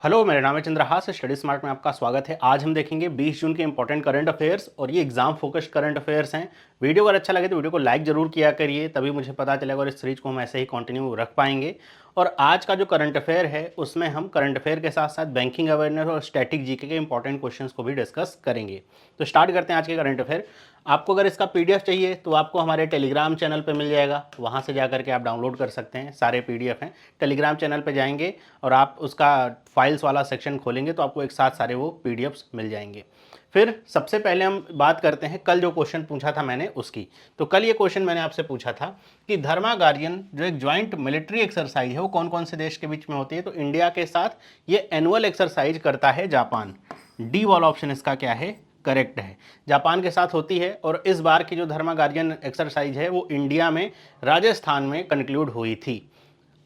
Hello, मेरा नाम है चंद्रहास। स्टडी स्मार्ट में आपका स्वागत है। आज हम देखेंगे 20 जून के इंपॉर्टेंट करंट अफेयर्स और ये एग्जाम फोकस्ड करंट अफेयर्स हैं। वीडियो अगर अच्छा लगे तो वीडियो को लाइक जरूर किया करिए, तभी मुझे पता चलेगा और इस सीरीज को हम ऐसे ही कंटिन्यू रख पाएंगे। और आज का जो करंट अफेयर है उसमें हम करंट अफेयर के साथ साथ बैंकिंग अवेयरनेस और स्टैटिक जीके के इंपॉर्टेंट क्वेश्चंस को भी डिस्कस करेंगे। तो स्टार्ट करते हैं आज के करंट अफेयर। आपको अगर इसका पीडीएफ चाहिए तो आपको हमारे टेलीग्राम चैनल पे मिल जाएगा, वहाँ से जा करके आप डाउनलोड कर सकते हैं। सारे पीडीएफ हैं, टेलीग्राम चैनल पे जाएंगे और आप उसका फाइल्स वाला सेक्शन खोलेंगे तो आपको एक साथ सारे वो पीडीएफ्स मिल जाएंगे। फिर सबसे पहले हम बात करते हैं कल जो क्वेश्चन पूछा था मैंने उसकी। तो कल ये क्वेश्चन मैंने आपसे पूछा था कि धर्मा गार्डियन जो एक ज्वाइंट मिलिट्री एक्सरसाइज है वो कौन कौन से देश के बीच में होती है। तो इंडिया के साथ ये एनुअल एक्सरसाइज करता है जापान। डी वाला ऑप्शन इसका क्या है, करेक्ट है, जापान के साथ होती है। और इस बार की जो धर्मा गार्डियन एक्सरसाइज है वो इंडिया में राजस्थान में कंक्लूड हुई थी।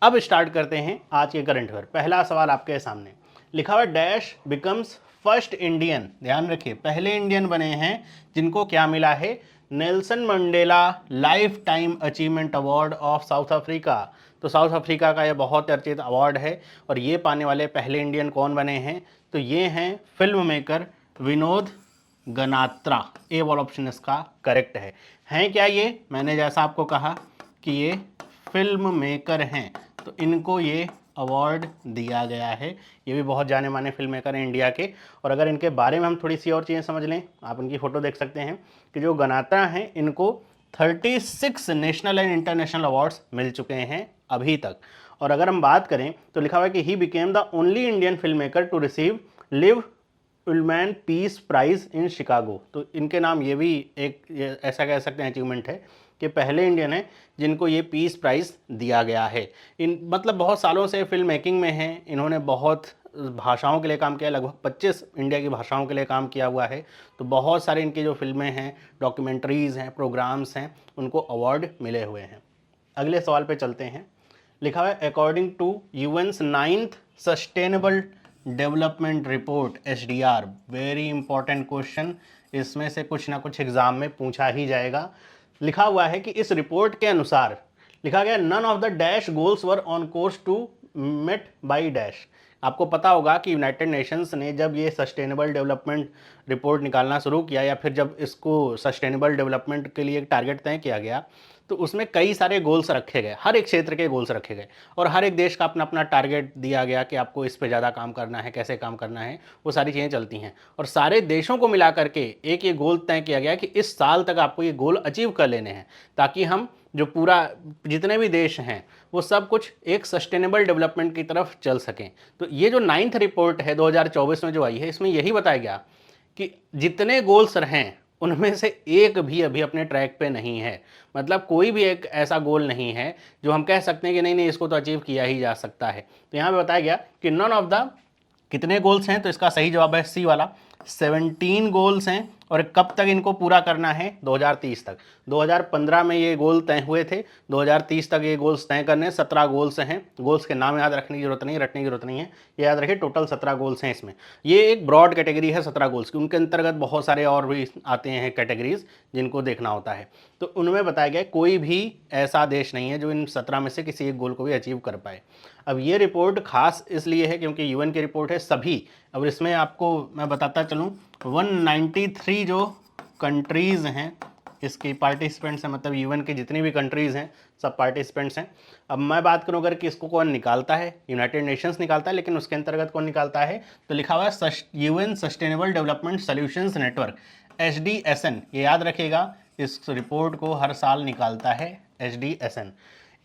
अब स्टार्ट करते हैं आज के करंट अफेयर। पहला सवाल आपके सामने लिखा हुआ, डैश बिकम्स फर्स्ट इंडियन। ध्यान रखिए, पहले इंडियन बने हैं जिनको क्या मिला है, Nelson Mandela life time achievement award of south Africa. तो साउथ अफ्रीका का यह बहुत चर्चित अवार्ड है और ये पाने वाले पहले इंडियन कौन बने हैं, तो ये हैं फिल्म मेकर विनोद गनात्रा। ए वाला ऑप्शन इसका करेक्ट है। हैं क्या ये, मैंने जैसा आपको कहा कि ये फिल्म मेकर हैं तो इनको ये अवार्ड दिया गया है। ये भी बहुत जाने माने फिल्म मेकर हैं इंडिया के। और अगर इनके बारे में हम थोड़ी सी और चीज़ें समझ लें, आप इनकी फ़ोटो देख सकते हैं कि जो गनात्रा हैं इनको 36 नेशनल एंड इंटरनेशनल अवार्ड्स मिल चुके हैं अभी तक। और अगर हम बात करें तो लिखा हुआ है कि he became the only Indian film maker to receive Liv Ullmann peace prize in Chicago. तो इनके नाम ये भी एक ऐसा कह सकते हैं अचीवमेंट है कि पहले इंडियन है जिनको ये पीस प्राइज़ दिया गया है। इन मतलब बहुत सालों से फिल्म मेकिंग में हैं, इन्होंने बहुत भाषाओं के लिए काम किया, लगभग 25 इंडिया की भाषाओं के लिए काम किया हुआ है। तो बहुत सारे इनकी जो फिल्में हैं, डॉक्यूमेंट्रीज़ हैं, प्रोग्राम्स हैं, उनको अवार्ड मिले हुए हैं। अगले सवाल पे चलते हैं। लिखा हुआ है, according to UN's 9th sustainable development report SDR. Very important question, इसमें से कुछ ना कुछ एग्जाम में पूछा ही जाएगा। लिखा हुआ है कि इस रिपोर्ट के अनुसार लिखा गया, none of the dash goals were on course to met by dash. आपको पता होगा कि यूनाइटेड नेशंस ने जब ये सस्टेनेबल डेवलपमेंट रिपोर्ट निकालना शुरू किया या फिर जब इसको सस्टेनेबल डेवलपमेंट के लिए एक टारगेट तय किया गया तो उसमें कई सारे गोल्स रखे गए, हर एक क्षेत्र के गोल्स रखे गए और हर एक देश का अपना अपना टारगेट दिया गया कि आपको इस पे ज़्यादा काम करना है, कैसे काम करना है, वो सारी चीज़ें चलती हैं। और सारे देशों को मिला करके एक ये गोल तय किया गया कि इस साल तक आपको ये गोल अचीव कर लेने हैं, ताकि हम जो पूरा जितने भी देश हैं वो सब कुछ एक सस्टेनेबल डेवलपमेंट की तरफ चल सकें। तो ये जो 9th रिपोर्ट है 2024 में जो आई है, इसमें यही बताया गया कि जितने गोल्स हैं उनमें से एक भी अभी अपने ट्रैक पे नहीं है। मतलब कोई भी एक ऐसा गोल नहीं है जो हम कह सकते हैं कि नहीं नहीं इसको तो अचीव किया ही जा सकता है। तो यहाँ पे बताया गया कि नन ऑफ द, कितने गोल्स हैं, तो इसका सही जवाब है सी वाला, 17 गोल्स हैं। और कब तक इनको पूरा करना है, 2030 तक। 2015 में ये गोल तय हुए थे, 2030 तक ये गोल्स तय करने। 17 गोल्स हैं। गोल्स के नाम याद रखने की जरूरत नहीं, रटने की जरूरत नहीं है, ये याद रखिए टोटल 17 गोल्स हैं इसमें। ये एक ब्रॉड कैटेगरी है 17 गोल्स की, उनके अंतर्गत बहुत सारे और भी आते हैं कैटेगरीज जिनको देखना होता है। तो उनमें बताया गया कोई भी ऐसा देश नहीं है जो इन 17 में से किसी एक गोल को भी अचीव कर पाए। अब ये रिपोर्ट खास इसलिए है क्योंकि यूएन की रिपोर्ट है सभी। अब इसमें आपको मैं बताता चलूँ, 193 जो कंट्रीज़ हैं इसकी पार्टिसिपेंट्स हैं, मतलब यूएन की जितनी भी कंट्रीज़ हैं सब पार्टिसिपेंट्स हैं। अब मैं बात करूँ अगर कि इसको कौन निकालता है, यूनाइटेड नेशंस निकालता है, लेकिन उसके अंतर्गत कौन निकालता है, तो लिखा हुआ है UN sustainable development solutions network, SDSN. ये याद रखिएगा, इस रिपोर्ट को हर साल निकालता है एसडीएसएन।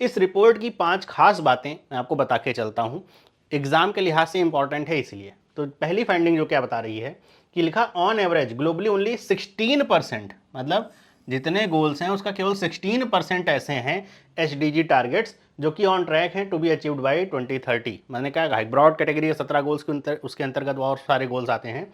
इस रिपोर्ट की 5 खास बातें मैं आपको बता के चलता हूँ, एग्जाम के लिहाज से इंपॉर्टेंट है इसलिए। तो पहली फाइंडिंग जो क्या बता रही है कि लिखा ऑन एवरेज ग्लोबली ओनली 16%, मतलब जितने गोल्स हैं उसका केवल 16% ऐसे हैं एचडीजी टारगेट्स जो कि ऑन ट्रैक हैं टू बी अचीव्ड बाई 2030। मैंने क्या कहा, ब्रॉड कैटेगरी है 17 गोल्स के उसके अंतर्गत और सारे गोल्स आते हैं।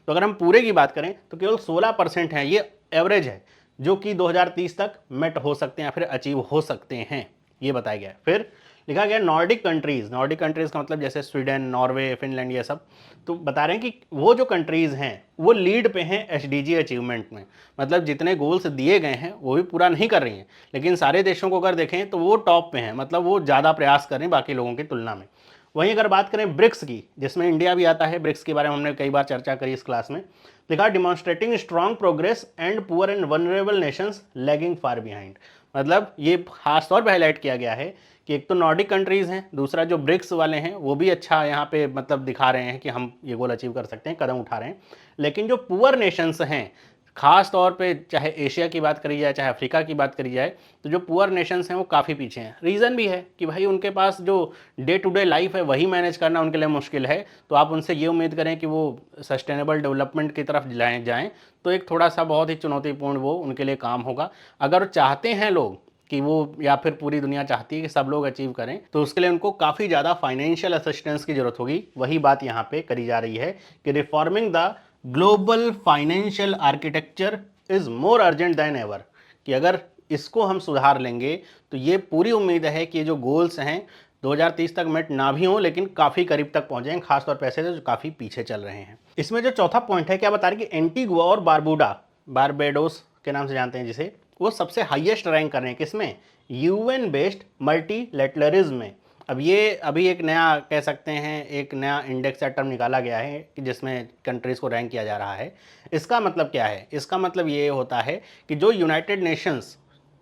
तो अगर हम पूरे की बात करें तो केवल 16% है, ये एवरेज है जो कि 2030 तक मेट हो सकते हैं या फिर अचीव हो सकते हैं, ये बताया गया। फिर लिखा गया नॉर्डिक कंट्रीज़, नॉर्डिक कंट्रीज़ का मतलब जैसे स्वीडन, नॉर्वे, फिनलैंड, ये सब। तो बता रहे हैं कि वो जो कंट्रीज़ हैं वो लीड पे हैं एचडीजी अचीवमेंट में, मतलब जितने गोल्स दिए गए हैं वो भी पूरा नहीं कर रही हैं, लेकिन सारे देशों को अगर देखें तो वो टॉप पे हैं, मतलब वो ज़्यादा प्रयास कर रहे हैं बाकी लोगों की तुलना में। वहीं अगर बात करें ब्रिक्स की, जिसमें इंडिया भी आता है, ब्रिक्स के बारे में हमने कई बार चर्चा करी इस क्लास में, लिखा demonstrating strong progress and poor and vulnerable Nations lagging far behind. मतलब ये खास तौर पर हाईलाइट किया गया है कि एक तो नॉर्डिक कंट्रीज़ हैं, दूसरा जो ब्रिक्स वाले हैं वो भी अच्छा यहाँ पे मतलब दिखा रहे हैं कि हम ये गोल अचीव कर सकते हैं, कदम उठा रहे हैं, लेकिन जो पुअर नेशंस हैं, खास तौर पे चाहे एशिया की बात करी जाए चाहे अफ्रीका की बात करी जाए, तो जो पुअर नेशंस हैं वो काफ़ी पीछे हैं। रीज़न भी है कि भाई उनके पास जो डे टू डे लाइफ है वही मैनेज करना उनके लिए मुश्किल है, तो आप उनसे ये उम्मीद करें कि वो सस्टेनेबल डेवलपमेंट की तरफ जाएँ तो एक थोड़ा सा बहुत ही चुनौतीपूर्ण वो उनके लिए काम होगा। अगर चाहते हैं लोग कि वो, या फिर पूरी दुनिया चाहती है कि सब लोग अचीव करें, तो उसके लिए उनको काफ़ी ज़्यादा फाइनेंशियल असिस्टेंस की जरूरत होगी। वही बात यहाँ पे करी जा रही है कि reforming the global financial architecture is more urgent then ever, कि अगर इसको हम सुधार लेंगे तो ये पूरी उम्मीद है कि ये जो गोल्स हैं 2030 तक मेट ना भी हों लेकिन काफ़ी करीब तक पहुंचेंगे, खासतौर पर ऐसे जो काफ़ी पीछे चल रहे हैं। इसमें जो चौथा पॉइंट है, क्या बता रहे कि एंटीगुआ और बारबेडोस के नाम से जानते हैं जिसे, वो सबसे हाईएस्ट रैंक कर रहे हैं किसमें, यूएन बेस्ड मल्टीलेटरलिज्म में। अब ये अभी एक नया कह सकते हैं, एक नया इंडेक्स या टर्म निकाला गया है कि जिसमें कंट्रीज़ को रैंक किया जा रहा है। इसका मतलब क्या है, इसका मतलब ये होता है कि जो United Nations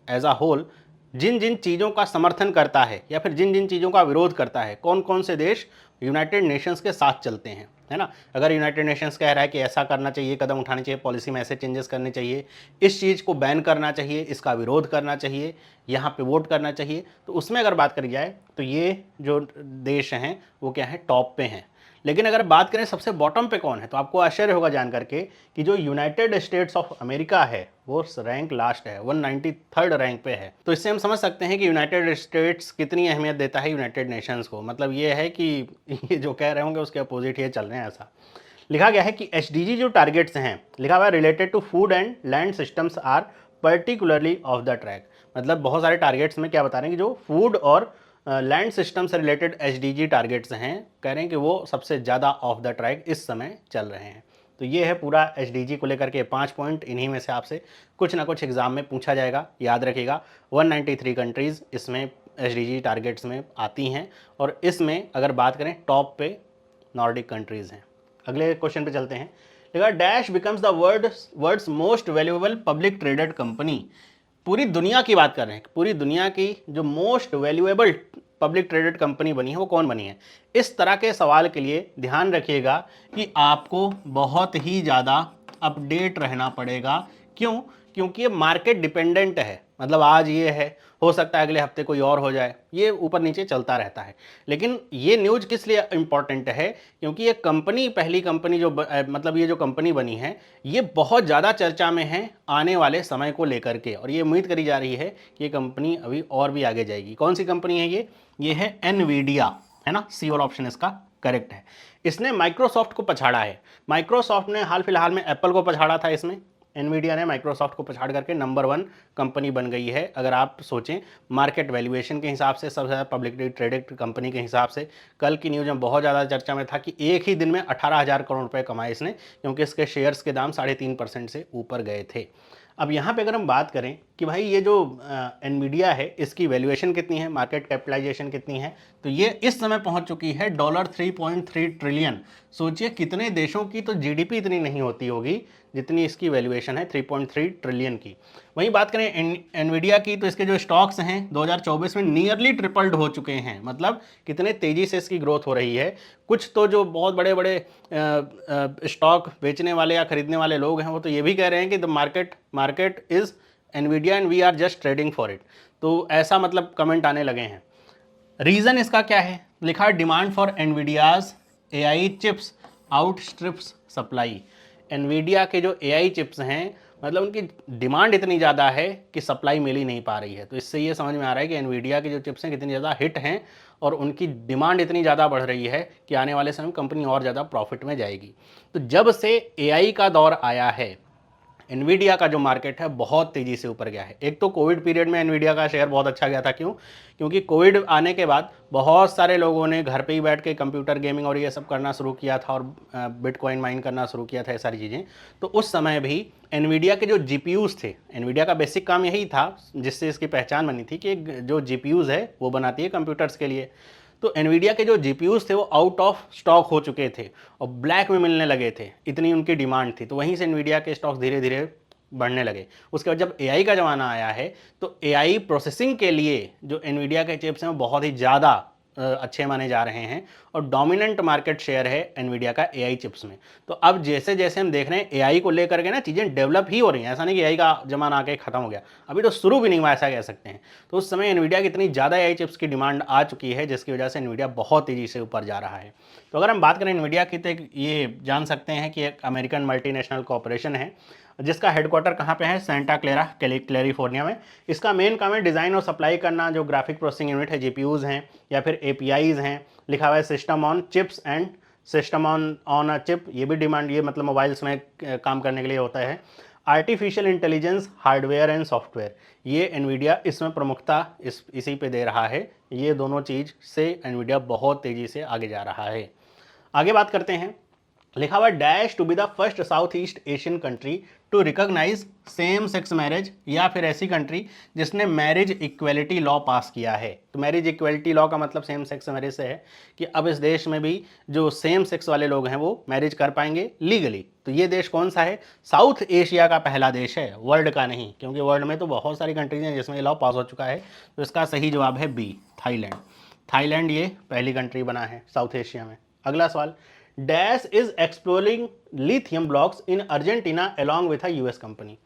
as a whole जिन जिन चीज़ों का समर्थन करता है या फिर जिन जिन चीज़ों का विरोध करता है, कौन कौन से देश यूनाइटेड नेशंस के साथ चलते हैं, है ना। अगर यूनाइटेड नेशंस कह रहा है कि ऐसा करना चाहिए, कदम उठाने चाहिए, पॉलिसी में ऐसे चेंजेस करने चाहिए, इस चीज़ को बैन करना चाहिए, इसका विरोध करना चाहिए, यहाँ पे वोट करना चाहिए, तो उसमें अगर बात करी जाए तो ये जो देश हैं वो क्या है, टॉप पे हैं। लेकिन अगर बात करें सबसे बॉटम पे कौन है, तो आपको आश्चर्य होगा जान करके कि जो यूनाइटेड स्टेट्स ऑफ अमेरिका है वो रैंक लास्ट है, 193rd रैंक पे है। तो इससे हम समझ सकते हैं कि यूनाइटेड स्टेट्स कितनी अहमियत देता है यूनाइटेड नेशंस को। मतलब ये है कि ये जो कह रहे होंगे उसके अपोजिट ये चल रहे हैं। ऐसा लिखा गया है कि एसडीजी जो टारगेट्स हैं, लिखा हुआ है related to food and land systems are particularly off the track. मतलब बहुत सारे टारगेट्स में क्या बता रहे हैं कि जो फूड और लैंड सिस्टम से रिलेटेड एसडीजी टारगेट्स हैं, कह रहे हैं कि वो सबसे ज़्यादा ऑफ द ट्रैक इस समय चल रहे हैं। तो ये है पूरा एसडीजी को लेकर के 5 पॉइंट, इन्हीं में से आपसे कुछ ना कुछ एग्जाम में पूछा जाएगा, याद रखिएगा। 193 कंट्रीज़ इसमें एसडीजी टारगेट्स में आती हैं और इसमें अगर बात करें टॉप पे नॉर्डिक कंट्रीज़ हैं। अगले क्वेश्चन पे चलते हैं। देखा dash becomes the world's most valuable public traded company. पूरी दुनिया की बात कर रहे हैं, पूरी दुनिया की जो most valuable public traded company बनी है वो कौन बनी है। इस तरह के सवाल के लिए ध्यान रखिएगा कि आपको बहुत ही ज़्यादा अपडेट रहना पड़ेगा। क्यों? क्योंकि ये मार्केट डिपेंडेंट है। मतलब आज ये है, हो सकता है अगले हफ्ते कोई और हो जाए, ये ऊपर नीचे चलता रहता है। लेकिन ये न्यूज़ किस लिए इम्पॉर्टेंट है, क्योंकि ये कंपनी, पहली कंपनी जो मतलब ये जो कंपनी बनी है ये बहुत ज़्यादा चर्चा में है आने वाले समय को लेकर के, और ये उम्मीद करी जा रही है कि ये कंपनी अभी और भी आगे जाएगी। कौन सी कंपनी है ये है एनवीडिया, है ना। सी वाला ऑप्शन इसका करेक्ट है। इसने माइक्रोसॉफ्ट को पछाड़ा है। माइक्रोसॉफ्ट ने हाल फिलहाल में एप्पल को पछाड़ा था, इसमें एनवीडिया ने माइक्रोसॉफ्ट को पछाड़ करके नंबर 1 कंपनी बन गई है। अगर आप सोचें मार्केट वैल्यूएशन के हिसाब से, सबसे ज़्यादा पब्लिकली ट्रेडेड कंपनी के हिसाब से, कल की न्यूज़ में बहुत ज़्यादा चर्चा में था कि एक ही दिन में 18,000 करोड़ रुपए कमाए इसने, क्योंकि इसके शेयर्स के दाम 3.5% से ऊपर गए थे। अब यहाँ पे अगर हम बात करें कि भाई ये जो एनवीडिया है इसकी वैल्यूएशन कितनी है, मार्केट कैपिटलाइजेशन कितनी है, तो ये इस समय पहुंच चुकी है $3.3 ट्रिलियन। सोचिए कितने देशों की तो जीडीपी इतनी नहीं होती होगी जितनी इसकी वैल्यूएशन है 3.3 ट्रिलियन की। वहीं बात करें एनवीडिया की, तो इसके जो स्टॉक्स हैं 2024 में नियरली ट्रिपल्ड हो चुके हैं। मतलब कितने तेज़ी से इसकी ग्रोथ हो रही है। कुछ तो जो बहुत बड़े बड़े स्टॉक बेचने वाले या खरीदने वाले लोग हैं वो तो ये भी कह रहे हैं कि the market is Nvidia and we are just trading for it. तो ऐसा मतलब कमेंट आने लगे हैं। रीज़न इसका क्या है, लिखा है demand for Nvidia's AI chips outstrips supply. Nvidia के जो एआई चिप्स हैं, मतलब उनकी डिमांड इतनी ज़्यादा है कि सप्लाई मिल ही नहीं पा रही है। तो इससे ये समझ में आ रहा है कि एनवीडिया के जो चिप्स हैं कितनी ज़्यादा हिट हैं और उनकी डिमांड इतनी ज़्यादा बढ़ रही है कि आने वाले समय में कंपनी और ज़्यादा प्रॉफिट में जाएगी। तो जब से एआई का दौर आया है, एनवीडिया का जो मार्केट है बहुत तेज़ी से ऊपर गया है। एक तो कोविड पीरियड में एनवीडिया का शेयर बहुत अच्छा गया था। क्यों? क्योंकि कोविड आने के बाद बहुत सारे लोगों ने घर पे ही बैठ के कंप्यूटर गेमिंग और ये सब करना शुरू किया था और बिटकॉइन माइन करना शुरू किया था, ये सारी चीज़ें। तो उस समय भी एनवीडिया के जो जीपीयूज़ थे, एनवीडिया का बेसिक काम यही था जिससे इसकी पहचान बनी थी कि जो जीपीयूज़ है वो बनाती है कंप्यूटर्स के लिए। तो एनवीडिया के जो जीपीयूज थे वो आउट ऑफ स्टॉक हो चुके थे और ब्लैक में मिलने लगे थे, इतनी उनकी डिमांड थी। तो वहीं से एनवीडिया के स्टॉक्स धीरे धीरे बढ़ने लगे। उसके बाद जब एआई का ज़माना आया है तो एआई प्रोसेसिंग के लिए जो एनवीडिया के चिप्स हैं वो बहुत ही ज़्यादा अच्छे माने जा रहे हैं और डोमिनेंट मार्केट शेयर है एनवीडिया का एआई चिप्स में। तो अब जैसे जैसे हम देख रहे हैं एआई को लेकर के ना चीज़ें डेवलप ही हो रही हैं, ऐसा नहीं कि एआई का जमाना आके खत्म हो गया, अभी तो शुरू भी नहीं हुआ ऐसा कह सकते हैं। तो उस समय एनवीडिया की इतनी ज़्यादा एआई चिप्स की डिमांड आ चुकी है जिसकी वजह से एनवीडिया बहुत तेज़ी से ऊपर जा रहा है। तो अगर हम बात करें एनवीडिया की तो ये जान सकते हैं कि एक अमेरिकन मल्टीनेशनल कॉर्पोरेशन है जिसका हेडक्वार्टर कहाँ पे है, सेंटा क्लेरा कैलिफोर्निया में। इसका मेन काम है डिज़ाइन और सप्लाई करना, जो ग्राफिक प्रोसेसिंग यूनिट है, जीपीयूज़ हैं या फिर एपीआईज हैं, लिखा हुआ है system on chips and system on a chip, ये भी डिमांड, ये मतलब मोबाइल्स में काम करने के लिए होता है। Artificial intelligence hardware and software, ये एनवीडिया इसमें प्रमुखता इसी पे दे रहा है। ये दोनों चीज़ से एनवीडिया बहुत तेज़ी से आगे जा रहा है। आगे बात करते हैं, लिखा हुआ dash to be the first South East Asian country to recognise same sex marriage, या फिर ऐसी कंट्री जिसने मैरिज इक्वेलिटी लॉ पास किया है। तो मैरिज इक्वेलिटी लॉ का मतलब सेम सेक्स मैरिज से है कि अब इस देश में भी जो सेम सेक्स वाले लोग हैं वो मैरिज कर पाएंगे लीगली। तो ये देश कौन सा है, साउथ एशिया का पहला देश है, वर्ल्ड का नहीं, क्योंकि वर्ल्ड में तो बहुत सारी कंट्रीज हैं जिसमें ये लॉ पास हो चुका है। तो इसका सही जवाब है बी, थाईलैंड। थाईलैंड ये पहली कंट्री बना है साउथ एशिया में। अगला सवाल, dash is exploring lithium blocks in Argentina along with a US company.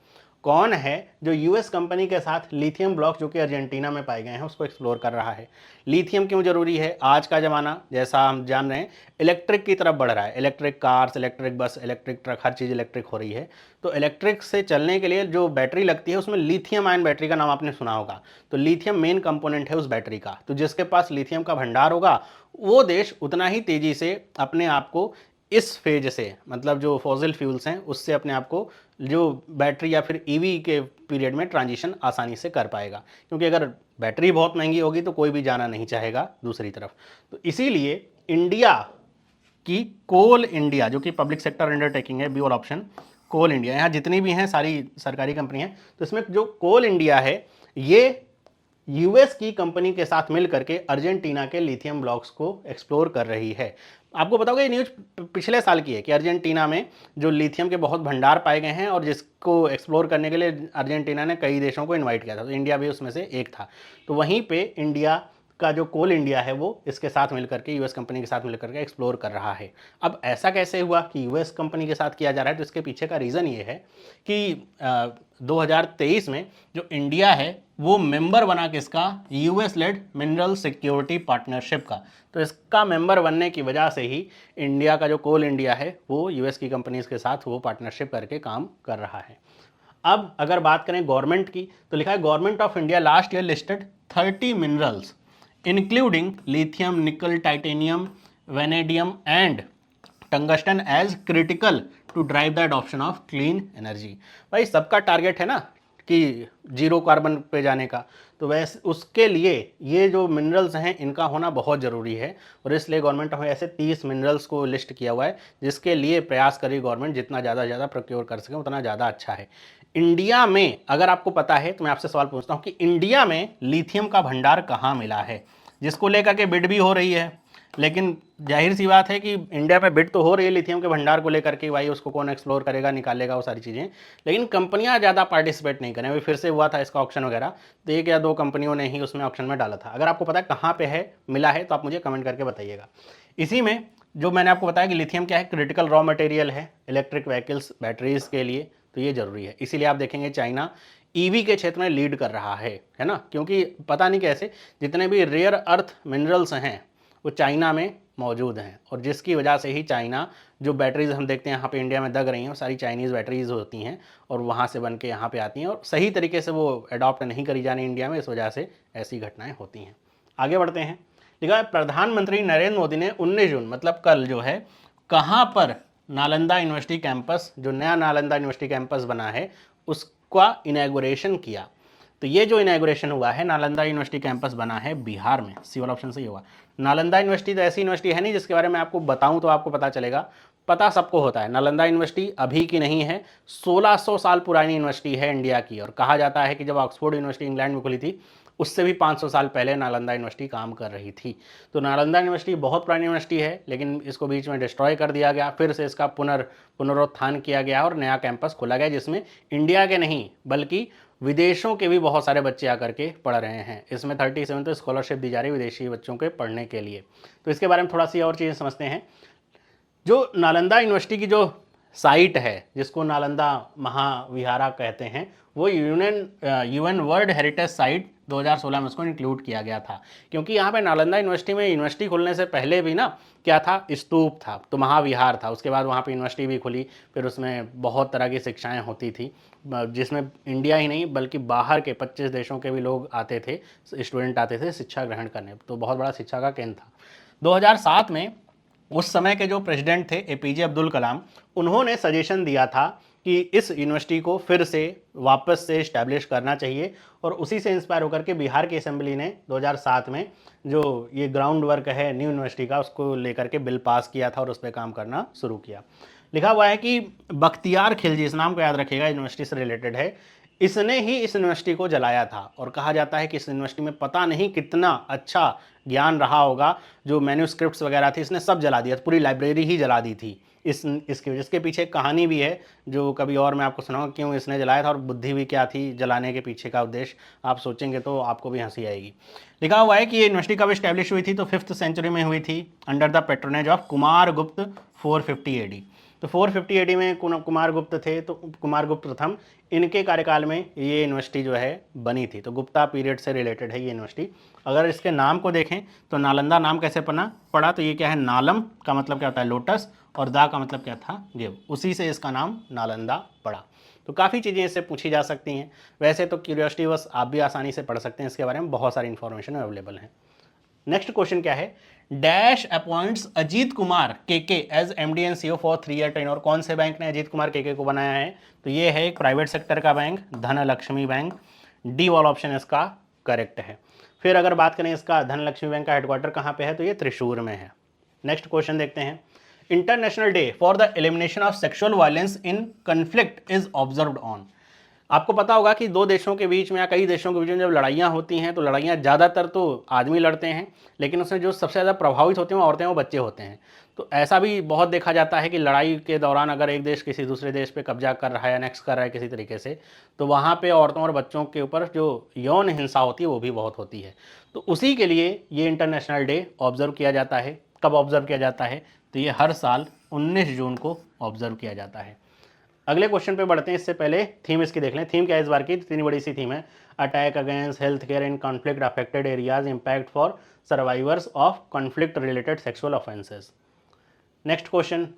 कौन है जो यूएस कंपनी के साथ लिथियम ब्लॉक्स जो कि अर्जेंटीना में पाए गए हैं उसको एक्सप्लोर कर रहा है। लिथियम क्यों जरूरी है, आज का ज़माना जैसा हम जान रहे हैं इलेक्ट्रिक की तरफ बढ़ रहा है, electric cars, electric bus, electric truck, हर चीज़ इलेक्ट्रिक हो रही है। तो इलेक्ट्रिक से चलने के लिए जो बैटरी लगती है उसमें लिथियम आयन बैटरी का नाम आपने सुना होगा। तो लिथियम मेन कंपोनेंट है उस बैटरी का। तो जिसके पास लिथियम का भंडार होगा वो देश उतना ही तेज़ी से अपने आप को इस फेज से, मतलब जो फॉसिल फ्यूल्स हैं उससे अपने आप को जो बैटरी या फिर ईवी के पीरियड में ट्रांजिशन आसानी से कर पाएगा। क्योंकि अगर बैटरी बहुत महंगी होगी तो कोई भी जाना नहीं चाहेगा दूसरी तरफ। तो इसीलिए इंडिया की कोल इंडिया जो कि पब्लिक सेक्टर अंडरटेकिंग है, बी और ऑप्शन कोल इंडिया, यहाँ जितनी भी हैं सारी सरकारी कंपनी हैं, तो इसमें जो कोल इंडिया है ये यूएस की कंपनी के साथ मिल करके अर्जेंटीना के लिथियम ब्लॉक्स को एक्सप्लोर कर रही है। आपको बताओगे ये न्यूज पिछले साल की है कि अर्जेंटीना में जो लिथियम के बहुत भंडार पाए गए हैं और जिसको एक्सप्लोर करने के लिए अर्जेंटीना ने कई देशों को इनवाइट किया था, तो इंडिया भी उसमें से एक था। तो वहीं पे इंडिया का जो कोल इंडिया है वो इसके साथ मिलकर के, यूएस कंपनी के साथ मिलकर के एक्सप्लोर कर रहा है। अब ऐसा कैसे हुआ कि यूएस कंपनी के साथ किया जा रहा है, तो इसके पीछे का रीज़न ये है कि 2023 में जो इंडिया है वो मेंबर बना किसका, US led mineral security partnership का। तो इसका मेंबर बनने की वजह से ही इंडिया का जो कोल इंडिया है वो यूएस की कंपनीज के साथ वो पार्टनरशिप करके काम कर रहा है। अब अगर बात करें गवर्नमेंट की, तो लिखा है government of India last year listed 30 minerals including lithium, nickel, titanium, vanadium and tungsten as critical to drive the adoption of clean energy. भाई सबका टारगेट है ना कि जीरो कार्बन पे जाने का, तो वैसे उसके लिए ये जो मिनरल्स हैं इनका होना बहुत ज़रूरी है। और इसलिए गवर्नमेंट ने ऐसे 30 मिनरल्स को लिस्ट किया हुआ है जिसके लिए प्रयास करी गवर्नमेंट जितना ज़्यादा प्रोक्योर कर सके उतना ज़्यादा अच्छा है। इंडिया में अगर आपको पता है तो मैं आपसे सवाल पूछता हूँ कि इंडिया में लिथियम का भंडार कहाँ मिला है, जिसको लेकर के बिड भी हो रही है। लेकिन जाहिर सी बात है कि इंडिया में बिड तो हो रही है लिथियम के भंडार को लेकर के, भाई उसको कौन एक्सप्लोर करेगा, निकालेगा, वो सारी चीज़ें, लेकिन कंपनियां ज़्यादा पार्टिसिपेट नहीं करें। अभी फिर से हुआ था इसका ऑक्शन वगैरह, तो 1 या 2 कंपनियों ने ही उसमें ऑक्शन में डाला था। अगर आपको पता है कहाँ पे है, मिला है, तो आप मुझे कमेंट करके बताइएगा। इसी में जो मैंने आपको बताया कि लिथियम क्या है, क्रिटिकल रॉ मटेरियल है इलेक्ट्रिक व्हीकल्स, बैटरीज के लिए, तो ये जरूरी है। इसीलिए आप देखेंगे चाइना ईवी के क्षेत्र में लीड कर रहा है ना, क्योंकि पता नहीं कैसे जितने भी रेयर अर्थ मिनरल्स हैं वो चाइना में मौजूद हैं, और जिसकी वजह से ही चाइना जो बैटरीज हम देखते हैं यहाँ पे इंडिया में दग रही हैं वो सारी चाइनीज़ बैटरीज होती हैं और वहाँ से बन के यहाँ पे आती हैं, और सही तरीके से वो अडॉप्ट नहीं करी जानी इंडिया में, इस वजह से ऐसी घटनाएं होती हैं। आगे बढ़ते हैं, लिखा है प्रधानमंत्री नरेंद्र मोदी ने 19 जून मतलब कल जो है कहाँ पर नालंदा यूनिवर्सिटी कैंपस, जो नया नालंदा यूनिवर्सिटी कैंपस बना है उसका इनॉग्रेशन किया। तो ये जो इनॉग्रेशन हुआ है, नालंदा यूनिवर्सिटी कैंपस बना है बिहार में, सी वाला ऑप्शन सही होगा। नालंदा यूनिवर्सिटी तो ऐसी यूनिवर्सिटी है नहीं जिसके बारे में आपको बताऊं तो आपको पता चलेगा, पता सबको होता है। नालंदा यूनिवर्सिटी अभी की नहीं है, 1600 साल पुरानी यूनिवर्सिटी है इंडिया की, और कहा जाता है कि जब ऑक्सफोर्ड यूनिवर्सिटी इंग्लैंड में खुली थी उससे भी 500 साल पहले नालंदा यूनिवर्सिटी काम कर रही थी। तो नालंदा यूनिवर्सिटी बहुत पुरानी यूनिवर्सिटी है, लेकिन इसको बीच में डिस्ट्रॉय कर दिया गया, फिर से इसका पुनरुत्थान किया गया और नया कैंपस खोला गया, जिसमें इंडिया के नहीं बल्कि विदेशों के भी बहुत सारे बच्चे आकर के पढ़ रहे हैं। इसमें 37 तो स्कॉलरशिप दी जा रही है विदेशी बच्चों के पढ़ने के लिए। तो इसके बारे में थोड़ा सी और चीज़ें समझते हैं। जो नालंदा यूनिवर्सिटी की जो साइट है, जिसको नालंदा महाविहारा कहते हैं, वो यूएन वर्ल्ड हेरिटेज साइट 2016 में उसको इंक्लूड किया गया था, क्योंकि यहाँ पे नालंदा यूनिवर्सिटी में यूनिवर्सिटी खुलने से पहले भी ना क्या था, स्तूप था, तो महाविहार था। उसके बाद वहाँ पे यूनिवर्सिटी भी खुली, फिर उसमें बहुत तरह की शिक्षाएं होती थी, जिसमें इंडिया ही नहीं बल्कि बाहर के 25 देशों के भी लोग आते थे, स्टूडेंट आते थे शिक्षा ग्रहण करने। तो बहुत बड़ा शिक्षा का केंद्र था। 2007 में उस समय के जो प्रेसिडेंट थे एपीजे अब्दुल कलाम, उन्होंने सजेशन दिया था कि इस यूनिवर्सिटी को फिर से वापस से इस्टेब्लिश करना चाहिए, और उसी से इंस्पायर होकर के बिहार की असेंबली ने 2007 में जो ये ग्राउंड वर्क है न्यू यूनिवर्सिटी का, उसको लेकर के बिल पास किया था और उस पर काम करना शुरू किया। लिखा हुआ है कि बख्तियार खिलजी, इस नाम को याद रखिएगा, यूनिवर्सिटी से रिलेटेड है, इसने ही इस यूनिवर्सिटी को जलाया था। और कहा जाता है कि इस यूनिवर्सिटी में पता नहीं कितना अच्छा ज्ञान रहा होगा, जो मैन्यूस्क्रिप्ट्स वगैरह थी इसने सब जला दिया, पूरी लाइब्रेरी ही जला दी थी इसके पीछे एक कहानी भी है, जो कभी और मैं आपको सुनाऊंगा क्यों इसने जलाया था और बुद्धि भी क्या थी जलाने के पीछे का उद्देश्य। आप सोचेंगे तो आपको भी हंसी आएगी। लिखा हुआ है कि ये यूनिवर्सिटी कब इस्टेब्लिश हुई थी, तो 5th सेंचुरी में हुई थी, under the patronage of Kumar गुप्त 450 AD। तो 450 AD में कुमार गुप्त थे, तो कुमार गुप्त प्रथम, इनके कार्यकाल में ये यूनिवर्सिटी जो है बनी थी। तो गुप्ता पीरियड से रिलेटेड है ये यूनिवर्सिटी। अगर इसके नाम को देखें तो नालंदा नाम कैसे पड़ा, तो ये क्या है, नालम का मतलब क्या होता है लोटस, और दा का मतलब क्या था गिव, उसी से इसका नाम नालंदा पड़ा। तो काफ़ी चीज़ें इससे पूछी जा सकती हैं। वैसे तो क्यूरियोसिटी बस आप भी आसानी से पढ़ सकते हैं, इसके बारे में बहुत सारी इन्फॉर्मेशन अवेलेबल है। नेक्स्ट क्वेश्चन क्या है, dash appoints Ajit Kumar KK as MD and CEO for 3 year tenure. कौन से बैंक ने अजीत कुमार केके को बनाया है, तो ये है एक प्राइवेट सेक्टर का बैंक, धनलक्ष्मी बैंक। डी वाला ऑप्शन इसका करेक्ट है। फिर अगर बात करें इसका धनलक्ष्मी बैंक का हेडक्वार्टर कहाँ पे है, तो ये त्रिशूर में है। नेक्स्ट क्वेश्चन देखते हैं, international day for the elimination of sexual violence in conflict is observed on. आपको पता होगा कि दो देशों के बीच में या कई देशों के बीच में जब लड़ाइयाँ होती हैं, तो लड़ाइयाँ ज़्यादातर तो आदमी लड़ते हैं, लेकिन उसमें जो सबसे ज़्यादा प्रभावित होते हैं वो औरतें, वो बच्चे होते हैं। तो ऐसा भी बहुत देखा जाता है कि लड़ाई के दौरान अगर एक देश किसी दूसरे देश पे कब्जा कर रहा है, नेक्स्ट कर रहा है किसी तरीके से, तो वहाँ पे औरतों और बच्चों के ऊपर जो यौन हिंसा होती है वो भी बहुत होती है। तो उसी के लिए ये इंटरनेशनल डे ऑब्जर्व किया जाता है। कब ऑब्जर्व किया जाता है, तो ये हर साल 19 जून को ऑब्जर्व किया जाता है। अगले क्वेश्चन पे बढ़ते हैं, इससे पहले थीम इसकी देख लें। थीम क्या है इस बार की, इतनी बड़ी सी थीम है, attack against health care in conflict affected areas, impact for survivors of conflict related sexual offences. Next question,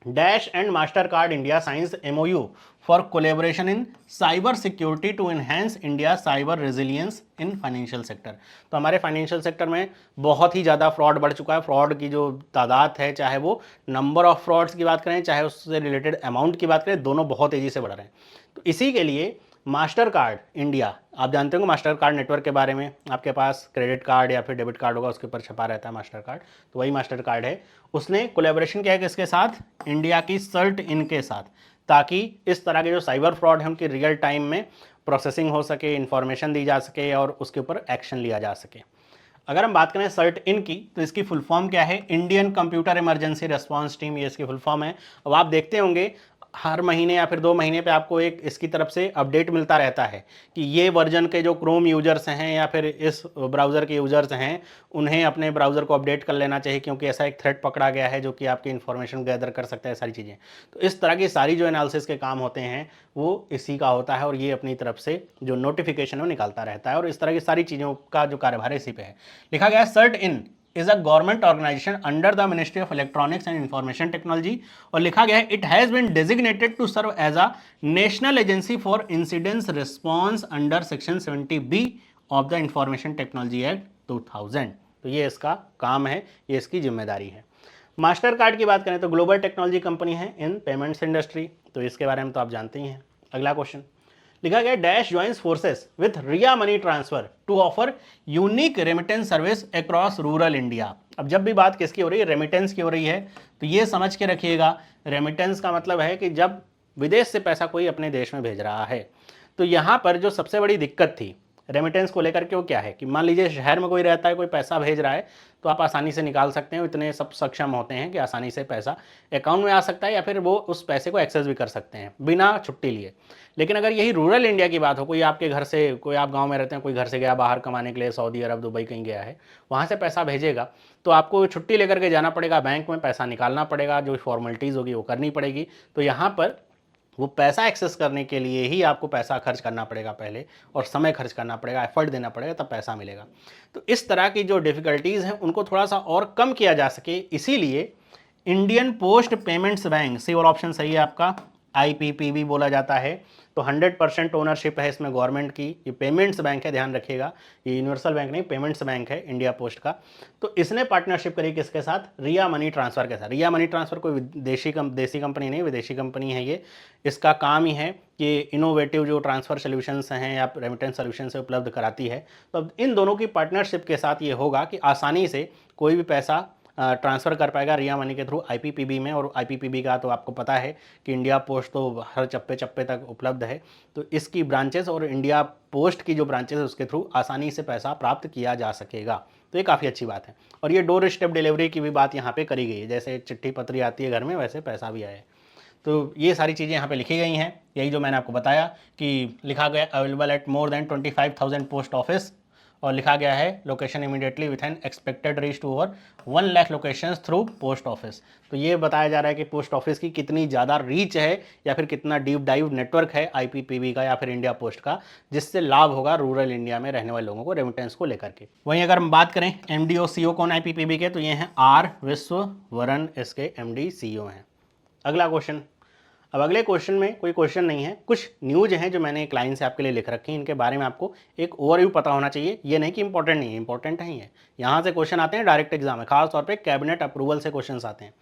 dash and Mastercard India signs MOU for collaboration in cyber security to enhance India cyber resilience in financial sector. तो हमारे financial sector में बहुत ही ज़्यादा fraud बढ़ चुका है। Fraud की जो तादाद है, चाहे वो नंबर ऑफ फ्रॉड्स की बात करें, चाहे उससे रिलेटेड अमाउंट की बात करें, दोनों बहुत तेज़ी से बढ़ रहे हैं। तो इसी के लिए मास्टर कार्ड इंडिया, आप जानते होंगे मास्टर कार्ड नेटवर्क के बारे में, आपके पास क्रेडिट कार्ड या फिर डेबिट कार्ड होगा, उसके ऊपर छपा रहता है मास्टर कार्ड, तो वही मास्टर कार्ड है। उसने कोलैबोरेशन किया है किसके साथ, इंडिया की सर्ट इन के साथ, ताकि इस तरह के जो साइबर फ्रॉड है उनकी रियल टाइम में प्रोसेसिंग हो सके, इन्फॉर्मेशन दी जा सके और उसके ऊपर एक्शन लिया जा सके। अगर हम बात करें सर्ट इन की, तो इसकी फुल फॉर्म क्या है, Indian computer emergency response team, ये इसकी फुल फॉर्म है। अब आप देखते होंगे हर महीने या फिर 2 महीने पे आपको एक इसकी तरफ से अपडेट मिलता रहता है कि ये वर्जन के जो क्रोम यूजर्स हैं या फिर इस ब्राउज़र के यूजर्स हैं, उन्हें अपने ब्राउज़र को अपडेट कर लेना चाहिए, क्योंकि ऐसा एक थ्रेट पकड़ा गया है जो कि आपकी इन्फॉर्मेशन गैदर कर सकता है, सारी चीज़ें। तो इस तरह की सारी जो एनालिसिस के काम होते हैं वो इसी का होता है, और ये अपनी तरफ से जो नोटिफिकेशन है वो निकालता रहता है, और इस तरह की सारी चीज़ों का जो कार्यभार इसी पे है। लिखा गया है CERT In is a government organization under the Ministry of Electronics and Information Technology, और लिखा गया है it has been designated to serve as a national agency for incident response under section 70B of the Information Technology Act 2000। तो ये इसका काम है, ये इसकी जिम्मेदारी है। मास्टर कार्ड की बात करें तो ग्लोबल टेक्नोलॉजी कंपनी है इन पेमेंट्स इंडस्ट्री, तो इसके बारे में तो आप जानते ही हैं। अगला क्वेश्चन लिखा गया, dash joins forces with Ria Money Transfer to offer unique remittance service across rural India. अब जब भी बात किसकी हो रही है, रेमिटेंस की हो रही है, तो ये समझ के रखिएगा, रेमिटेंस का मतलब है कि जब विदेश से पैसा कोई अपने देश में भेज रहा है। तो यहाँ पर जो सबसे बड़ी दिक्कत थी रेमिटेंस को लेकर के वो क्या है कि मान लीजिए शहर में कोई रहता है, कोई पैसा भेज रहा है, तो आप आसानी से निकाल सकते हैं, इतने सब सक्षम होते हैं कि आसानी से पैसा अकाउंट में आ सकता है या फिर वो उस पैसे को एक्सेस भी कर सकते हैं बिना छुट्टी लिए। लेकिन अगर यही रूरल इंडिया की बात हो, कोई आपके घर से, कोई आप गांव में रहते हैं, कोई घर से गया बाहर कमाने के लिए, सऊदी अरब, दुबई कहीं गया है, वहाँ से पैसा भेजेगा, तो आपको छुट्टी लेकर के जाना पड़ेगा, बैंक में पैसा निकालना पड़ेगा, जो फॉर्मेलिटीज़ होगी वो करनी पड़ेगी। तो यहाँ पर वो पैसा एक्सेस करने के लिए ही आपको पैसा खर्च करना पड़ेगा पहले, और समय खर्च करना पड़ेगा, एफर्ट देना पड़ेगा, तब पैसा मिलेगा। तो इस तरह की जो डिफ़िकल्टीज़ हैं उनको थोड़ा सा और कम किया जा सके, इसीलिए इंडियन पोस्ट पेमेंट्स बैंक, सी और ऑप्शन सही है आपका, IPPB बोला जाता है। तो 100% ओनरशिप है इसमें गवर्नमेंट की। ये पेमेंट्स बैंक है, ध्यान रखिएगा, ये यूनिवर्सल बैंक नहीं, पेमेंट्स बैंक है इंडिया पोस्ट का। तो इसने पार्टनरशिप करी किसके साथ? रिया मनी ट्रांसफ़र के साथ। रिया मनी ट्रांसफ़र कोई देसी कंपनी नहीं, विदेशी कंपनी है ये। इसका काम ही है कि इनोवेटिव जो ट्रांसफ़र सोल्यूशंस हैं या रेमिटेंस सोल्यूशन से उपलब्ध कराती है। तो अब इन दोनों की पार्टनरशिप के साथ ये होगा कि आसानी से कोई भी पैसा ट्रांसफ़र कर पाएगा रिया मनी के थ्रू IPPB में। और IPPB का तो आपको पता है कि इंडिया पोस्ट तो हर चप्पे चप्पे तक उपलब्ध है। तो इसकी ब्रांचेस और इंडिया पोस्ट की जो ब्रांचेस है उसके थ्रू आसानी से पैसा प्राप्त किया जा सकेगा। तो ये काफ़ी अच्छी बात है। और ये डोर स्टेप डिलीवरी की भी बात यहाँ पे करी गई है, जैसे चिट्ठी पत्री आती है घर में, वैसे पैसा भी आए। तो ये सारी चीज़ें यहाँ पे लिखी गई हैं, यही जो मैंने आपको बताया कि लिखा गया available at more than 25,000 post office, और लिखा गया है location immediately with an expected reach to over 1 lakh locations through post office. तो ये बताया जा रहा है कि पोस्ट ऑफिस की कितनी ज़्यादा रीच है या फिर कितना डीप डाइव नेटवर्क है IPPB का या फिर इंडिया पोस्ट का, जिससे लाभ होगा रूरल इंडिया में रहने वाले लोगों को रेमिटेंस को लेकर के। वहीं अगर हम बात करें MD और CEO कौन IPPB के, तो ये हैं R विश्ववरन, इसके MD CEO हैं। अगला क्वेश्चन, अब अगले क्वेश्चन में कोई क्वेश्चन नहीं है, कुछ न्यूज हैं जो मैंने एक लाइन से आपके लिए लिख रखी हैं, इनके बारे में आपको एक ओवरव्यू पता होना चाहिए। ये नहीं कि इंपॉर्टेंट नहीं है, इंपॉर्टेंट है ये। यहाँ से क्वेश्चन आते हैं डायरेक्ट एग्जाम में, खासतौर पे कैबिनेट अप्रूवल से क्वेश्चन आते हैं।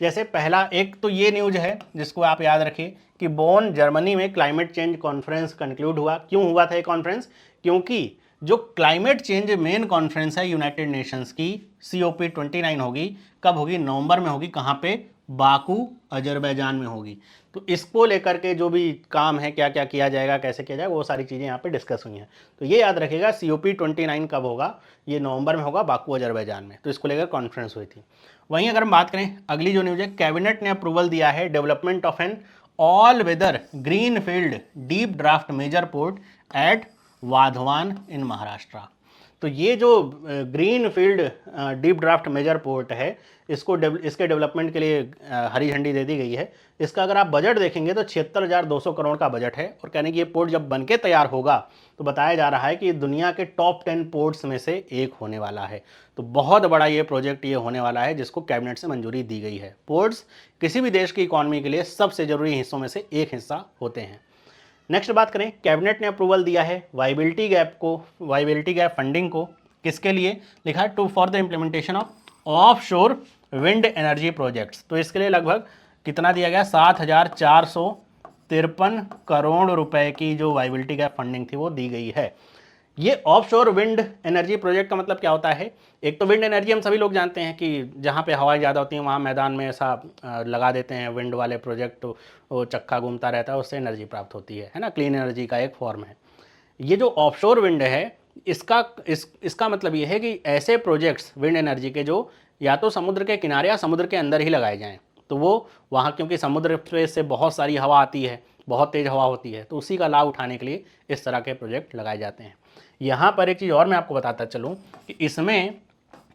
जैसे पहला एक तो ये न्यूज है जिसको आप याद रखिए कि बोन जर्मनी में क्लाइमेट चेंज कॉन्फ्रेंस कंक्लूड हुआ। क्यों हुआ था ये कॉन्फ्रेंस? क्योंकि जो क्लाइमेट चेंज मेन कॉन्फ्रेंस है यूनाइटेड नेशंस की, COP29 होगी, कब होगी? नवंबर में होगी। कहाँ पे? बाकू, अजरबैजान में होगी। तो इसको लेकर के जो भी काम है, क्या क्या किया जाएगा, कैसे किया जाएगा, वो सारी चीज़ें यहाँ पे डिस्कस हुई हैं। तो ये याद रखिएगा, COP29 कब होगा? ये नवंबर में होगा, बाकू अजरबैजान में। तो इसको लेकर कॉन्फ्रेंस हुई थी। वहीं अगर हम बात करें अगली जो न्यूज़ है, कैबिनेट ने अप्रूवल दिया है development of an all weather greenfield deep draft major port at Vadhavan in Maharashtra. तो ये जो greenfield deep draft major port है, इसके डेवलपमेंट के लिए हरी झंडी दे दी गई है। इसका अगर आप बजट देखेंगे तो 76,200 करोड़ का बजट है। और कहने की ये पोर्ट जब बनके तैयार होगा तो बताया जा रहा है कि दुनिया के टॉप 10 पोर्ट्स में से एक होने वाला है। तो बहुत बड़ा ये प्रोजेक्ट ये होने वाला है जिसको कैबिनेट से मंजूरी दी गई है। पोर्ट्स किसी भी देश की इकॉनमी के लिए सबसे ज़रूरी हिस्सों में से एक हिस्सा होते हैं। नेक्स्ट बात करें, कैबिनेट ने अप्रूवल दिया है वाइबिलिटी गैप फंडिंग को। किसके लिए? लिखा है to for the implementation of offshore wind energy projects. तो इसके लिए लगभग कितना दिया गया? 7,453 करोड़ रुपए की जो वाइबिलिटी गैप फंडिंग थी वो दी गई है। ये ऑफशोर विंड एनर्जी प्रोजेक्ट का मतलब क्या होता है? एक तो विंड एनर्जी हम सभी लोग जानते हैं कि जहाँ पे हवाएं ज़्यादा होती हैं वहाँ मैदान में ऐसा लगा देते हैं विंड वाले प्रोजेक्ट, वो चक्का घूमता रहता है, उससे एनर्जी प्राप्त होती है ना, क्लीन एनर्जी का एक फॉर्म है। ये जो ऑफशोर विंड है, इसका मतलब ये है कि ऐसे प्रोजेक्ट्स विंड एनर्जी के जो या तो समुद्र के किनारे या समुद्र के अंदर ही लगाए जाएँ। तो वो वहाँ क्योंकि समुद्र पे से बहुत सारी हवा आती है, बहुत तेज़ हवा होती है, तो उसी का लाभ उठाने के लिए इस तरह के प्रोजेक्ट लगाए जाते हैं। यहाँ पर एक चीज़ और मैं आपको बताता चलूँ कि इसमें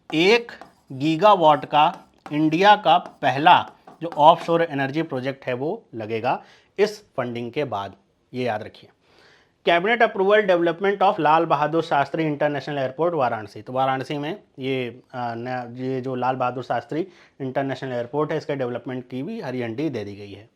1 गीगावाट का इंडिया का पहला जो ऑफशोर एनर्जी प्रोजेक्ट है वो लगेगा इस फंडिंग के बाद, ये याद रखिए। Cabinet approval development of Lal Bahadur Shastri international airport Varanasi. तो वाराणसी में ये जो लाल बहादुर शास्त्री इंटरनेशनल एयरपोर्ट है, इसके डेवलपमेंट की भी हरी झंडी दे दी गई है।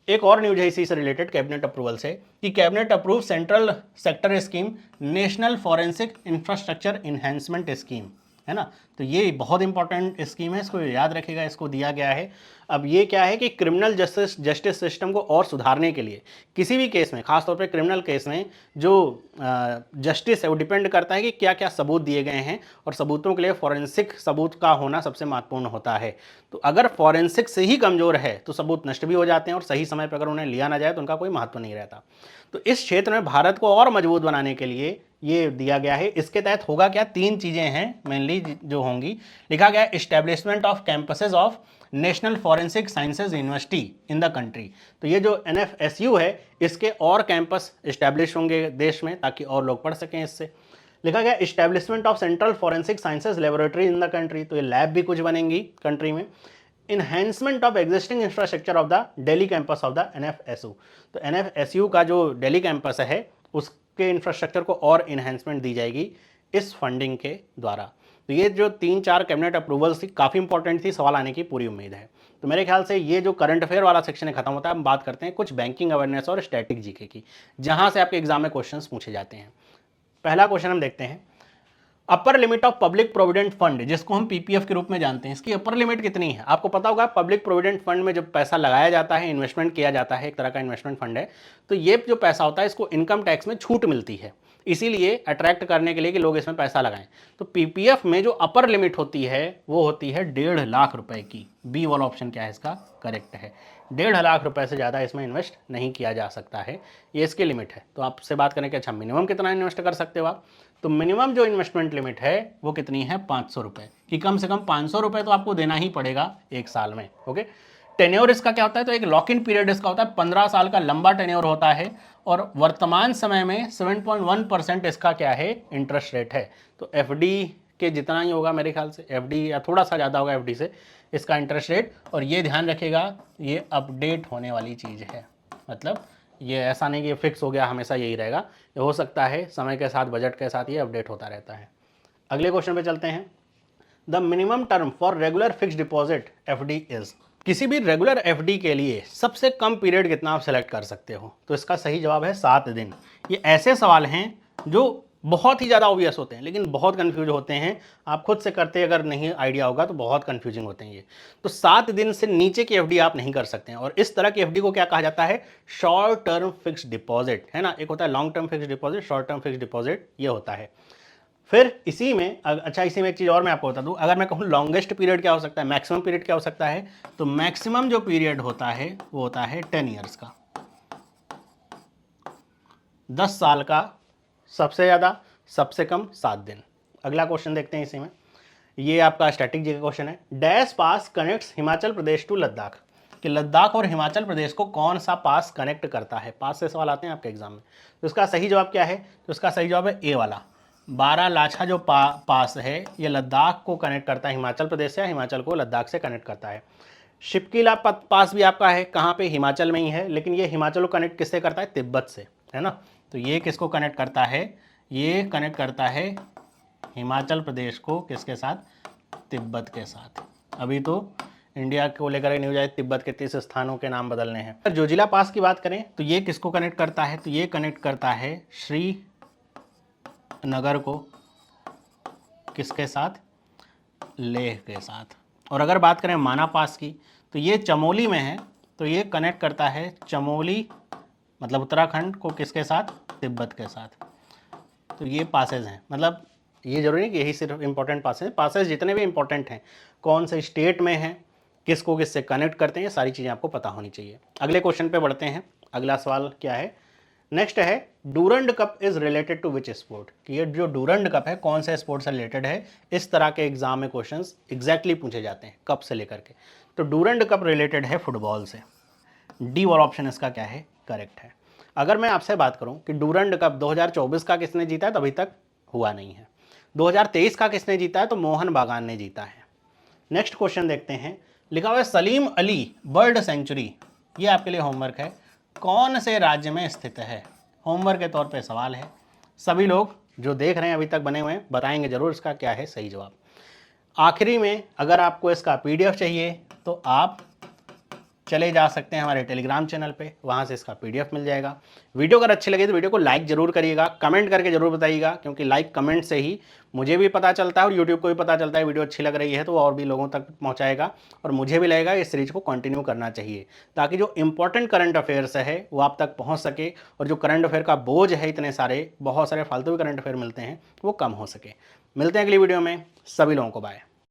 एक और न्यूज है इसी से रिलेटेड कैबिनेट अप्रूवल से कि cabinet approve central sector scheme national forensic infrastructure enhancement scheme, है ना। तो ये बहुत इंपॉर्टेंट स्कीम है, इसको याद रखिएगा, इसको दिया गया है। अब ये क्या है कि क्रिमिनल जस्टिस सिस्टम को और सुधारने के लिए किसी भी केस में, खासतौर पे क्रिमिनल केस में जो जस्टिस है वो डिपेंड करता है कि क्या क्या सबूत दिए गए हैं, और सबूतों के लिए फॉरेंसिक सबूत का होना सबसे महत्वपूर्ण होता है। तो अगर फॉरेंसिक से ही कमज़ोर है तो सबूत नष्ट भी हो जाते हैं, और सही समय पर अगर उन्हें लिया ना जाए तो उनका कोई महत्व नहीं रहता। तो इस क्षेत्र में भारत को और मजबूत बनाने के लिए ये दिया गया है। इसके तहत होगा क्या, 3 चीज़ें हैं मेनली जो होंगी। लिखा गया है establishment of campuses of national forensic sciences university in the country. तो ये जो NFSU है इसके और कैंपस इस्टेब्लिश होंगे देश में ताकि और लोग पढ़ सकें इससे। लिखा गया establishment of central forensic sciences laboratory in the country, तो ये लैब भी कुछ बनेंगी कंट्री में। Enhancement of existing infrastructure of the Delhi campus of the NFSU, तो NFSU का जो दिल्ली कैंपस है उसके इंफ्रास्ट्रक्चर को और इन्हेंसमेंट दी जाएगी इस फंडिंग के द्वारा। तो ये जो 3-4 कैबिनेट अप्रूवल्स थी काफ़ी इंपॉर्टेंट थी, सवाल आने की पूरी उम्मीद है। तो मेरे ख्याल से ये जो करंट अफेयर वाला सेक्शन है खत्म होता है। हम बात करते हैं कुछ बैंकिंग अवेयरनेस और स्टैटिक जीके की, जहां से आपके एग्जाम में क्वेश्चंस पूछे जाते हैं। पहला क्वेश्चन हम देखते हैं, upper limit of public provident fund, जिसको हम PPF के रूप में जानते हैं, इसकी अपर लिमिट कितनी है? आपको पता होगा पब्लिक प्रोविडेंट फंड में जब पैसा लगाया जाता है, इन्वेस्टमेंट किया जाता है, एक तरह का इन्वेस्टमेंट फंड है, तो ये जो पैसा होता है इसको इनकम टैक्स में छूट मिलती है, इसीलिए अट्रैक्ट करने के लिए कि लोग इसमें पैसा लगाएं। तो PPF में जो अपर लिमिट होती है वो होती है 1.5 लाख रुपए की। बी वाला ऑप्शन क्या है इसका, करेक्ट है। 1.5 लाख रुपए से ज़्यादा इसमें इन्वेस्ट नहीं किया जा सकता है, ये इसकी लिमिट है। तो आपसे बात करें कि अच्छा मिनिमम कितना इन्वेस्ट कर सकते हो आप, तो मिनिमम जो इन्वेस्टमेंट लिमिट है वो कितनी है, 500 रुपये, कि कम से कम 500 रुपये तो आपको देना ही पड़ेगा एक साल में। ओके, टेन्योर इसका क्या होता है, तो एक लॉक इन पीरियड इसका होता है, 15 साल का लंबा टेन्योर होता है, और वर्तमान समय में 7.1% इसका क्या है, इंटरेस्ट रेट है। तो FD के जितना ही होगा मेरे ख्याल से, FD या थोड़ा सा ज़्यादा होगा FD से इसका इंटरेस्ट रेट। और ये ध्यान रखिएगा ये अपडेट होने वाली चीज़ है, मतलब ये ऐसा नहीं कि ये फिक्स हो गया हमेशा यही रहेगा, ये हो सकता है समय के साथ, बजट के साथ ये अपडेट होता रहता है। अगले क्वेश्चन पे चलते हैं, the minimum term for regular fix deposit FD is, किसी भी रेगुलर FD के लिए सबसे कम पीरियड कितना आप सेलेक्ट कर सकते हो, तो इसका सही जवाब है 7 दिन। ये ऐसे सवाल हैं जो बहुत ही ज़्यादा ऑब्वियस होते हैं लेकिन बहुत कंफ्यूज होते हैं, आप खुद से करते अगर नहीं आइडिया होगा तो बहुत कंफ्यूजिंग होते हैं ये। तो 7 दिन से नीचे की FD आप नहीं कर सकते हैं, और इस तरह की FD को क्या कहा जाता है, शॉर्ट टर्म फिक्स डिपॉजिट, है ना। एक होता है long term fix deposit, short term fix deposit ये होता है। फिर इसी में अच्छा, इसी में एक चीज़ और मैं आपको बता दूं, अगर मैं कहूँ लॉन्गेस्ट पीरियड क्या हो सकता है, मैक्सिमम पीरियड क्या हो सकता है, तो मैक्सिमम जो पीरियड होता है वो होता है 10 ईयर्स का, 10 साल का, सबसे ज़्यादा, सबसे कम 7 दिन। अगला क्वेश्चन देखते हैं इसी में, ये आपका स्टैटिक जी का क्वेश्चन है, dash pass connects Himachal Pradesh to Ladakh, कि लद्दाख और हिमाचल प्रदेश को कौन सा पास कनेक्ट करता है। पास से सवाल आते हैं आपके एग्जाम में, तो इसका सही जवाब क्या है, तो इसका सही जवाब है ए वाला, बारालाछा जो पास है ये लद्दाख को कनेक्ट करता है हिमाचल प्रदेश से, या हिमाचल को लद्दाख से कनेक्ट करता है। शिपकीला पास भी आपका है, कहाँ पे, हिमाचल में ही है, लेकिन ये हिमाचल को कनेक्ट किससे करता है, तिब्बत से, है ना। तो ये किसको कनेक्ट करता है, ये कनेक्ट करता है हिमाचल प्रदेश को किसके साथ, तिब्बत के साथ। अभी तो इंडिया को लेकर न्यूज आई, तिब्बत के 30 स्थानों के नाम बदलने हैं। अगर जोजिला पास की बात करें तो ये किसको कनेक्ट करता है, तो ये कनेक्ट करता है श्रीनगर को किसके साथ, लेह के साथ। और अगर बात करें माना पास की तो ये चमोली में है, तो ये कनेक्ट करता है चमोली मतलब उत्तराखंड को किसके साथ, तिब्बत के साथ। तो ये पासेज हैं, मतलब ये जरूरी नहीं कि यही सिर्फ इंपॉर्टेंट पासेज जितने भी इंपॉर्टेंट हैं, कौन से स्टेट में हैं, किसको किससे कनेक्ट करते हैं, ये सारी चीज़ें आपको पता होनी चाहिए। अगले क्वेश्चन पे बढ़ते हैं। अगला सवाल क्या है, नेक्स्ट है, Durand Cup is related to which sport, कि ये जो डूरंड कप है कौन से स्पोर्ट से रिलेटेड है। इस तरह के एग्जाम में क्वेश्चंस एग्जैक्टली पूछे जाते हैं कप से लेकर के। तो डूरंड कप रिलेटेड है फुटबॉल से, डी वाला ऑप्शन इसका क्या है, करेक्ट है। अगर मैं आपसे बात करूं कि डूरंड कप 2024 का किसने जीता है, तो अभी तक हुआ नहीं है। 2023 का किसने जीता है, तो मोहन बागान ने जीता है। नेक्स्ट क्वेश्चन देखते हैं, लिखा हुआ है सलीम अली बर्ड सेंचुरी, ये आपके लिए होमवर्क है, कौन से राज्य में स्थित है। होमवर्क के तौर पे सवाल है, सभी लोग जो देख रहे हैं अभी तक बने हुए हैं बताएंगे जरूर इसका क्या है सही जवाब। आखिरी में अगर आपको इसका PDF चाहिए तो आप चले जा सकते हैं हमारे टेलीग्राम चैनल पे, वहाँ से इसका PDF मिल जाएगा। वीडियो अगर अच्छी लगे तो वीडियो को लाइक जरूर करिएगा, कमेंट करके जरूर बताइएगा, क्योंकि लाइक कमेंट से ही मुझे भी पता चलता है और यूट्यूब को भी पता चलता है वीडियो अच्छी लग रही है, तो वो और भी लोगों तक पहुँचाएगा और मुझे भी लगेगा इस सीरीज को कंटिन्यू करना चाहिए, ताकि जो इंपॉर्टेंट करंट अफेयर्स है वो आप तक पहुँच सके, और जो करंट अफेयर का बोझ है, इतने सारे बहुत सारे फालतू भी करंट अफेयर मिलते हैं, वो कम हो सके। मिलते हैं अगली वीडियो में, सभी लोगों को बाय।